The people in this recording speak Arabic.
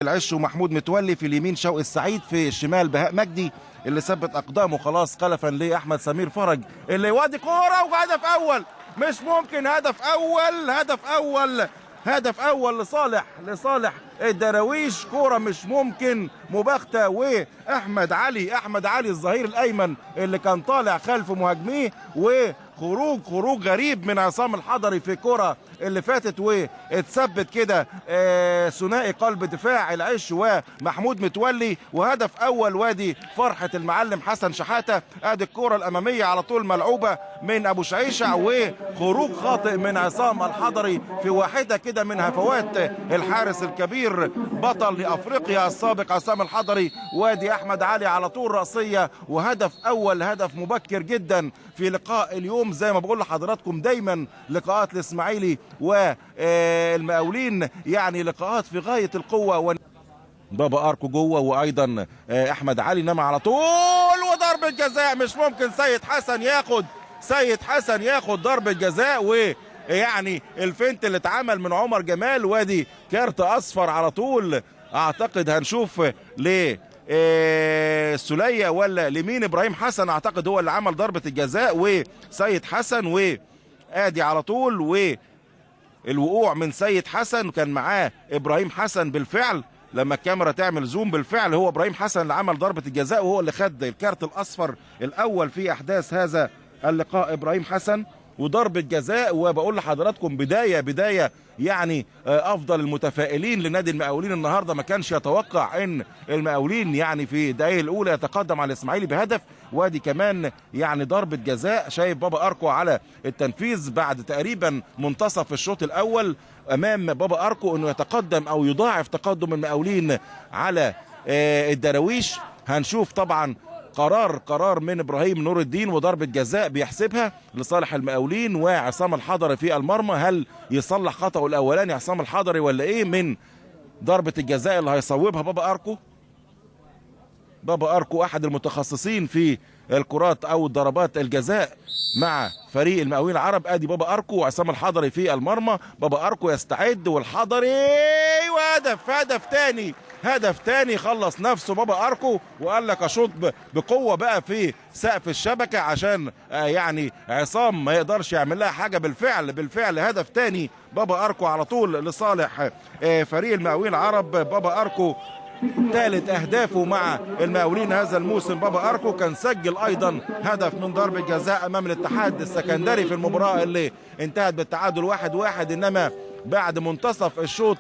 العش ومحمود متولي، في اليمين شوقي السعيد، في الشمال بهاء مجدي اللي ثبت اقدامه خلاص خلفا لاحمد سمير فرج اللي يودي كوره وهدف اول. مش ممكن، هدف اول هدف اول لصالح الدراويش. كوره مش ممكن مباغته، واحمد علي الظهير الايمن اللي كان طالع خلف مهاجميه، وخروج غريب من عصام الحضري في كرة اللي فاتت، واتثبت كده ثنائي قلب دفاع العش ومحمود متولي، وهدف اول. وادي فرحة المعلم حسن شحاتة. ادي الكرة الامامية على طول ملعوبة من ابو شعيشع، وخروج خاطئ من عصام الحضري في واحدة كده من هفوات الحارس الكبير بطل لافريقيا السابق عصام الحضري. وادي احمد علي على طول رأسية، وهدف اول، هدف مبكر جدا في لقاء اليوم. زي ما بقول لحضراتكم دايما لقاءات الاسماعيلي والمقاولين يعني لقاءات في غاية القوة. بابا اركو جوه، وايضا احمد علي نما على طول، وضربة جزاء. مش ممكن سيد حسن ياخد ضربة جزاء، ويعني الفنت اللي اتعمل من عمر جمال. وادي كارت اصفر على طول. اعتقد هنشوف سلية ولا لمين؟ ابراهيم حسن اعتقد هو اللي عمل ضربة الجزاء، وسيد حسن. وادي على طول والوقوع من سيد حسن، كان معاه ابراهيم حسن بالفعل. لما الكاميرا تعمل زوم بالفعل هو ابراهيم حسن اللي عمل ضربة الجزاء، وهو اللي خد الكارت الاصفر الاول في احداث هذا اللقاء ابراهيم حسن. وضربة جزاء، وبقول لحضراتكم بداية يعني افضل المتفائلين لنادي المقاولين النهارده. ما كانش يتوقع ان المقاولين يعني في الدقائق الاولى يتقدم على الاسماعيلي بهدف. وادي كمان يعني ضربة جزاء. شايف بابا اركو على التنفيذ بعد تقريبا منتصف الشوط الاول امام بابا اركو انه يتقدم او يضاعف تقدم المقاولين على الدراويش. هنشوف طبعا قرار من ابراهيم نور الدين، وضربة جزاء بيحسبها لصالح المقاولين، وعصام الحضري في المرمى. هل يصلح خطأه الاولاني عصام الحضري ولا ايه من ضربة الجزاء اللي هيصوبها بابا اركو احد المتخصصين في الكرات او ضربات الجزاء مع فريق المقاولين العرب. ادي بابا اركو وعصام الحضري في المرمى. بابا اركو يستعد، والحضري هدف تاني خلص نفسه بابا اركو، وقال لك اشوط بقوه بقى في سقف الشبكه عشان يعني عصام ما يقدرش يعمل لها حاجه. بالفعل هدف تاني بابا اركو على طول لصالح فريق المقاولين العرب. بابا اركو ثالث اهدافه مع المقاولين هذا الموسم. بابا اركو كان سجل ايضا هدف من ضربة جزاء امام الاتحاد السكندري في المباراة اللي انتهت بالتعادل 1-1، انما بعد منتصف الشوط